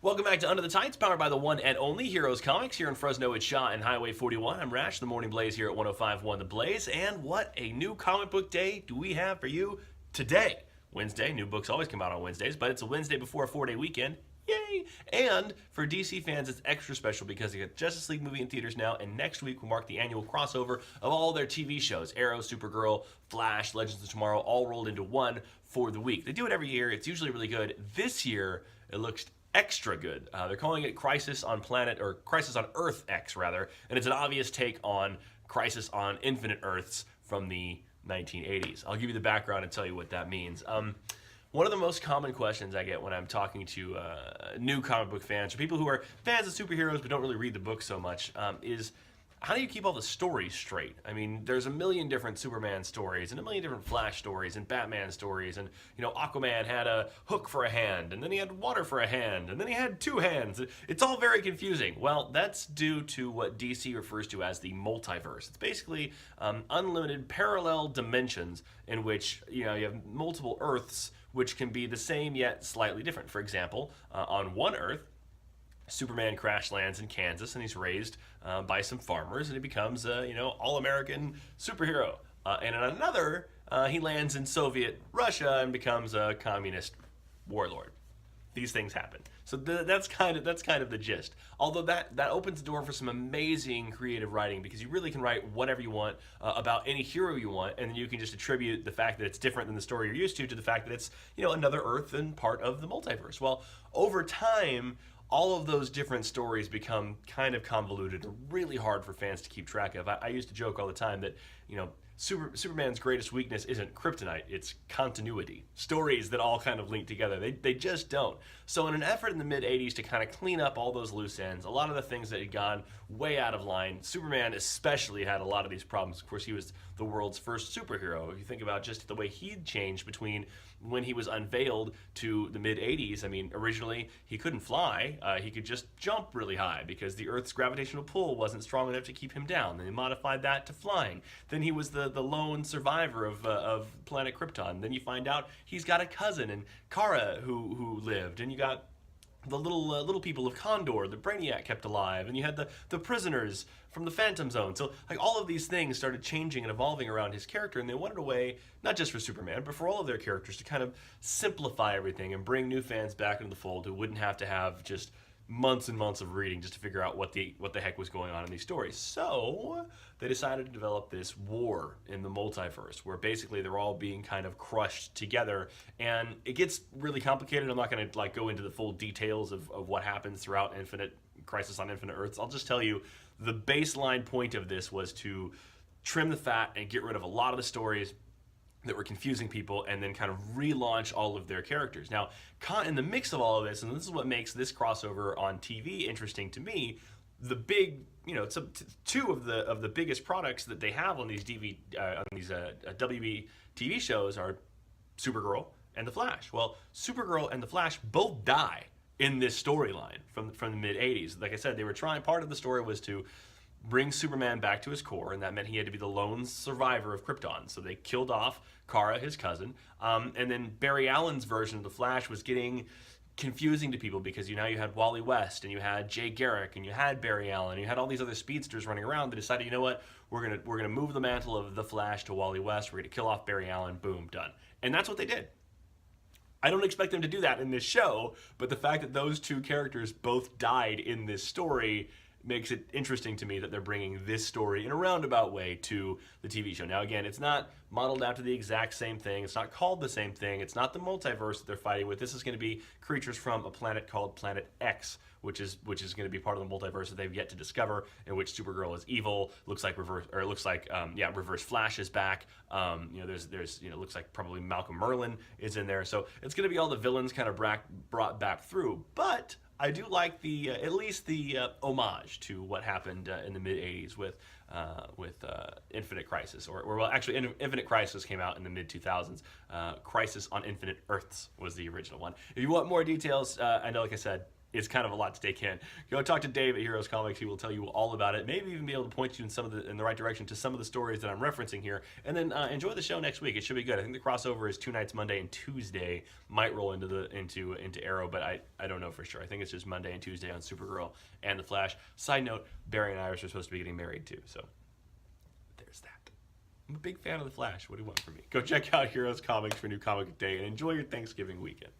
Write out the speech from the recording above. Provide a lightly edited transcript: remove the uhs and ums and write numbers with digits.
Welcome back to Under the Tights, powered by the one and only Heroes Comics. Here in Fresno, it's Shaw and Highway 41. I'm Rash, the Morning Blaze here at 105.1 The Blaze. And what a new comic book day do we have for you today? Wednesday. New books always come out on Wednesdays, but it's a Wednesday before a 4-day weekend. Yay! And for DC fans, it's extra special because they got Justice League movie in theaters now, and next week will mark the annual crossover of all their TV shows. Arrow, Supergirl, Flash, Legends of Tomorrow, all rolled into one for the week. They do it every year. It's usually really good. This year, it looks extra good. They're calling it Crisis on Earth X, rather, and it's an obvious take on Crisis on Infinite Earths from the 1980s. I'll give you the background and tell you what that means. One of the most common questions I get when I'm talking to new comic book fans, or people who are fans of superheroes but don't really read the book so much, is how do you keep all the stories straight? I mean, there's a million different Superman stories, and a million different Flash stories, and Batman stories, and, you know, Aquaman had a hook for a hand, and then he had water for a hand, and then he had two hands. It's all very confusing. Well, that's due to what DC refers to as the multiverse. It's basically unlimited parallel dimensions in which, you know, you have multiple Earths which can be the same yet slightly different. For example, on one Earth, Superman crash lands in Kansas, and he's raised by some farmers, and he becomes a all-American superhero. And on another, he lands in Soviet Russia and becomes a communist warlord. These things happen. So that's kind of the gist. Although that opens the door for some amazing creative writing, because you really can write whatever you want about any hero you want, and then you can just attribute the fact that it's different than the story you're used to the fact that it's, you know, another Earth and part of the multiverse. Well, over time, all of those different stories become kind of convoluted, or really hard for fans to keep track of. I used to joke all the time that, you know, Superman's greatest weakness isn't kryptonite, it's continuity. Stories that all kind of link together. They just don't. So in an effort in the mid-'80s to kind of clean up all those loose ends, a lot of the things that had gone way out of line, Superman especially had a lot of these problems. Of course, he was the world's first superhero. If you think about just the way he'd changed between when he was unveiled to the mid-'80s, I mean, originally he couldn't fly. He could just jump really high because the Earth's gravitational pull wasn't strong enough to keep him down. Then they modified that to flying. Then he was the lone survivor of planet Krypton. Then you find out he's got a cousin, and Kara, who lived, and you got the little people of Condor, the Brainiac kept alive, and you had the prisoners from the Phantom Zone. So like all of these things started changing and evolving around his character, and they wanted a way, not just for Superman, but for all of their characters, to kind of simplify everything and bring new fans back into the fold who wouldn't have to have just months and months of reading just to figure out what the heck was going on in these stories. So they decided to develop this war in the multiverse, where basically they're all being kind of crushed together, and it gets really complicated. I'm not going to go into the full details of what happens throughout Crisis on Infinite Earths. I'll just tell you the baseline point of this was to trim the fat and get rid of a lot of the stories that were confusing people, and then kind of relaunch all of their characters. Now, in the mix of all of this, and this is what makes this crossover on TV interesting to me, the big, two of the biggest products that they have on these WB TV shows are Supergirl and the Flash. Well, Supergirl and the Flash both die in this storyline from the mid-'80s. Like I said, they were trying. Part of the story was to bring Superman back to his core, and that meant he had to be the lone survivor of Krypton. So they killed off Kara, his cousin, and then Barry Allen's version of the Flash was getting confusing to people because you had Wally West, and you had Jay Garrick, and you had Barry Allen, and you had all these other speedsters running around. They decided, you know what, we're gonna move the mantle of the Flash to Wally West. We're gonna kill off Barry Allen. Boom, done. And that's what they did. I don't expect them to do that in this show, but the fact that those two characters both died in this story makes it interesting to me that they're bringing this story in a roundabout way to the TV show. Now, again, it's not modeled after the exact same thing. It's not called the same thing. It's not the multiverse that they're fighting with. This is going to be creatures from a planet called Planet X, which is going to be part of the multiverse that they've yet to discover, in which Supergirl is evil. Looks like Reverse Flash is back. Looks like probably Malcolm Merlyn is in there. So it's going to be all the villains kind of brought back through, but I do like at least the homage to what happened in the mid-'80s with Infinite Crisis, Infinite Crisis came out in the mid-2000s. Crisis on Infinite Earths was the original one. If you want more details, I know, like I said, it's kind of a lot to take in. Go talk to Dave at Heroes Comics. He will tell you all about it. Maybe even be able to point you in the right direction to some of the stories that I'm referencing here. And then enjoy the show next week. It should be good. I think the crossover is 2 nights, Monday and Tuesday. Might roll into Arrow, but I don't know for sure. I think it's just Monday and Tuesday on Supergirl and The Flash. Side note: Barry and Iris are supposed to be getting married too. So there's that. I'm a big fan of The Flash. What do you want from me? Go check out Heroes Comics for new comic day and enjoy your Thanksgiving weekend.